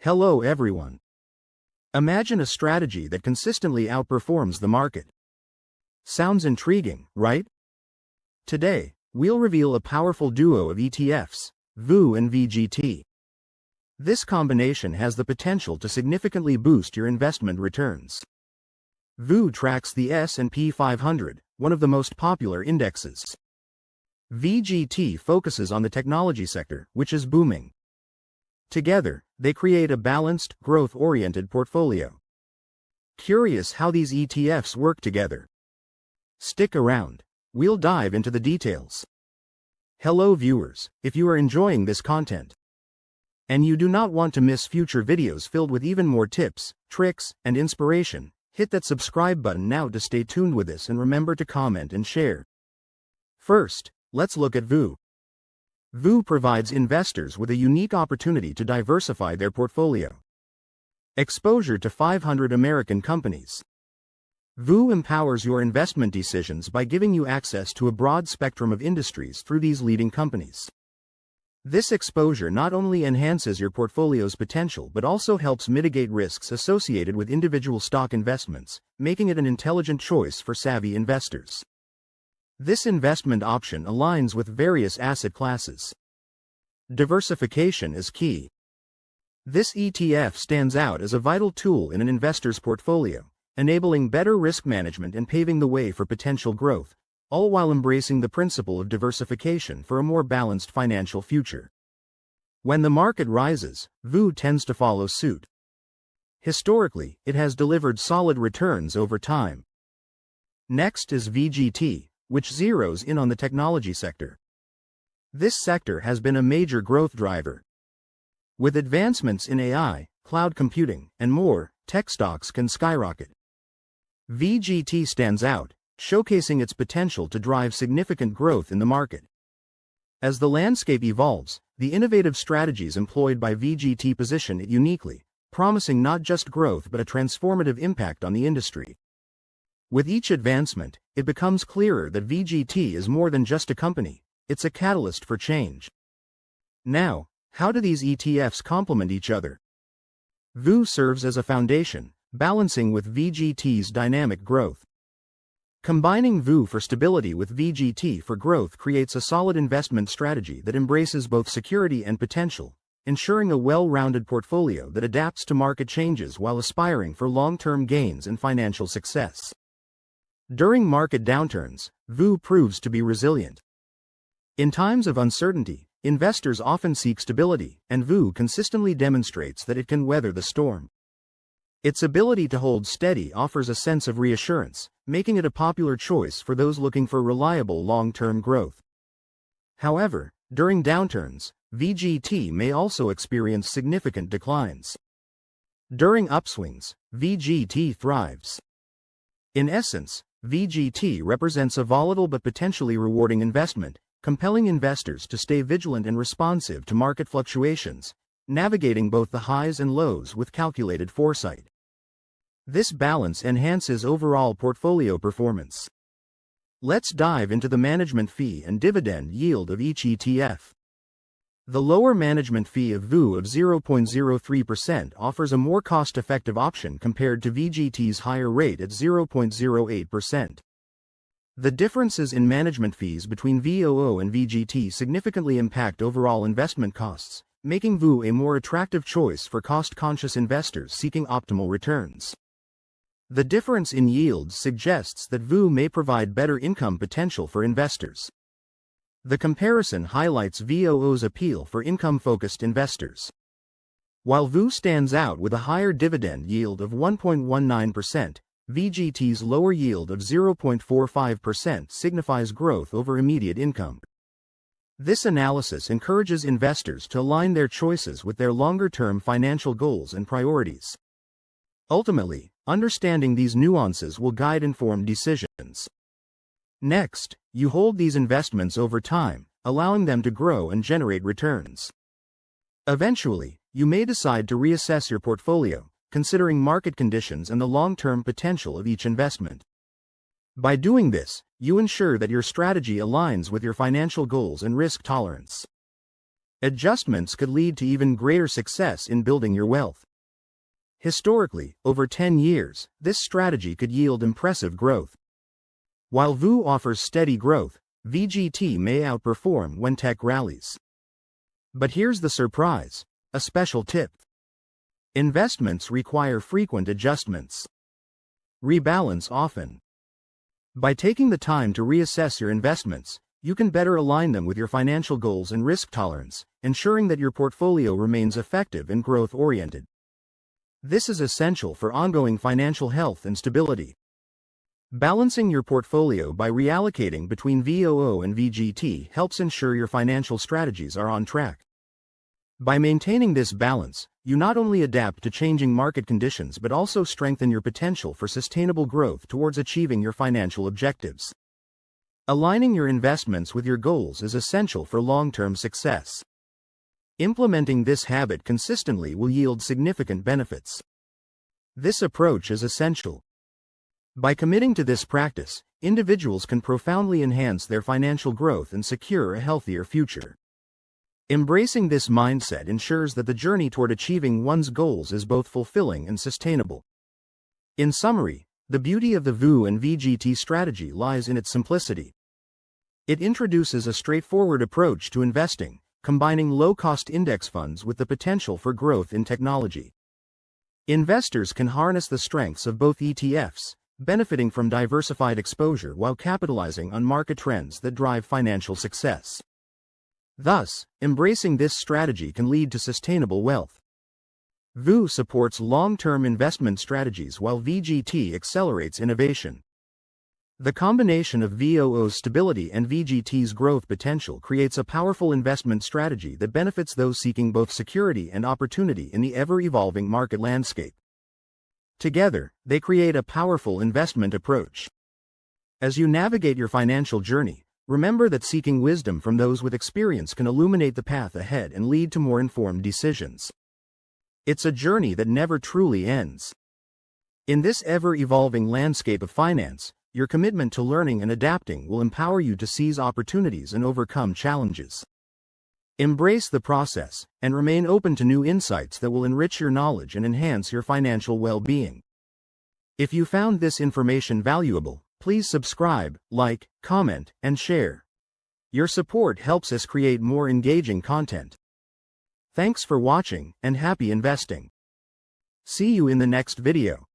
Hello everyone. Imagine a strategy that consistently outperforms the market. Sounds intriguing, right? Today, we'll reveal a powerful duo of ETFs, VOO and VGT. This combination has the potential to significantly boost your investment returns. VOO tracks the S&P 500, one of the most popular indexes. VGT focuses on the technology sector, which is booming. Together, they create a balanced, growth-oriented portfolio. Curious how these ETFs work together? Stick around. We'll dive into the details. Hello viewers, if you are enjoying this content, and you do not want to miss future videos filled with even more tips, tricks, and inspiration, hit that subscribe button now to stay tuned with us and remember to comment and share. First, let's look at VOO. VOO provides investors with a unique opportunity to diversify their portfolio. Exposure to 500 American companies. VOO empowers your investment decisions by giving you access to a broad spectrum of industries through these leading companies. This exposure not only enhances your portfolio's potential but also helps mitigate risks associated with individual stock investments, making it an intelligent choice for savvy investors. This investment option aligns with various asset classes. Diversification is key. This ETF stands out as a vital tool in an investor's portfolio, enabling better risk management and paving the way for potential growth, all while embracing the principle of diversification for a more balanced financial future. When the market rises, VOO tends to follow suit. Historically, it has delivered solid returns over time. Next is VGT, which zeroes in on the technology sector. This sector has been a major growth driver. With advancements in AI, cloud computing, and more, tech stocks can skyrocket. VGT stands out, showcasing its potential to drive significant growth in the market. As the landscape evolves, the innovative strategies employed by VGT position it uniquely, promising not just growth but a transformative impact on the industry. With each advancement, it becomes clearer that VGT is more than just a company, it's a catalyst for change. Now, how do these ETFs complement each other? VOO serves as a foundation, balancing with VGT's dynamic growth. Combining VOO for stability with VGT for growth creates a solid investment strategy that embraces both security and potential, ensuring a well-rounded portfolio that adapts to market changes while aspiring for long-term gains and financial success. During market downturns, VOO proves to be resilient. In times of uncertainty, investors often seek stability, and VOO consistently demonstrates that it can weather the storm. Its ability to hold steady offers a sense of reassurance, making it a popular choice for those looking for reliable long-term growth. However, during downturns, VGT may also experience significant declines. During upswings, VGT thrives. In essence, VGT represents a volatile but potentially rewarding investment, compelling investors to stay vigilant and responsive to market fluctuations, navigating both the highs and lows with calculated foresight. This balance enhances overall portfolio performance. Let's dive into the management fee and dividend yield of each ETF. The lower management fee of VOO of 0.03% offers a more cost-effective option compared to VGT's higher rate at 0.08%. The differences in management fees between VOO and VGT significantly impact overall investment costs, making VOO a more attractive choice for cost-conscious investors seeking optimal returns. The difference in yields suggests that VOO may provide better income potential for investors. The comparison highlights VOO's appeal for income-focused investors. While VOO stands out with a higher dividend yield of 1.19%, VGT's lower yield of 0.45% signifies growth over immediate income. This analysis encourages investors to align their choices with their longer-term financial goals and priorities. Ultimately, understanding these nuances will guide informed decisions. Next, you hold these investments over time, allowing them to grow and generate returns. Eventually, you may decide to reassess your portfolio, considering market conditions and the long-term potential of each investment. By doing this, you ensure that your strategy aligns with your financial goals and risk tolerance. Adjustments could lead to even greater success in building your wealth. Historically, over 10 years, this strategy could yield impressive growth. While VOO offers steady growth, VGT may outperform when tech rallies. But here's the surprise: a special tip. Investments require frequent adjustments. Rebalance often. By taking the time to reassess your investments, you can better align them with your financial goals and risk tolerance, ensuring that your portfolio remains effective and growth-oriented. This is essential for ongoing financial health and stability. Balancing your portfolio by reallocating between VOO and VGT helps ensure your financial strategies are on track. By maintaining this balance, you not only adapt to changing market conditions but also strengthen your potential for sustainable growth towards achieving your financial objectives. Aligning your investments with your goals is essential for long-term success. Implementing this habit consistently will yield significant benefits. This approach is essential. By committing to this practice, individuals can profoundly enhance their financial growth and secure a healthier future. Embracing this mindset ensures that the journey toward achieving one's goals is both fulfilling and sustainable. In summary, the beauty of the VOO and VGT strategy lies in its simplicity. It introduces a straightforward approach to investing, combining low-cost index funds with the potential for growth in technology. Investors can harness the strengths of both ETFs, benefiting from diversified exposure while capitalizing on market trends that drive financial success. Thus, embracing this strategy can lead to sustainable wealth. VOO supports long-term investment strategies while VGT accelerates innovation. The combination of VOO's stability and VGT's growth potential creates a powerful investment strategy that benefits those seeking both security and opportunity in the ever-evolving market landscape. Together, they create a powerful investment approach. As you navigate your financial journey, remember that seeking wisdom from those with experience can illuminate the path ahead and lead to more informed decisions. It's a journey that never truly ends. In this ever-evolving landscape of finance, your commitment to learning and adapting will empower you to seize opportunities and overcome challenges. Embrace the process, and remain open to new insights that will enrich your knowledge and enhance your financial well-being. If you found this information valuable, please subscribe, like, comment, and share. Your support helps us create more engaging content. Thanks for watching, and happy investing. See you in the next video.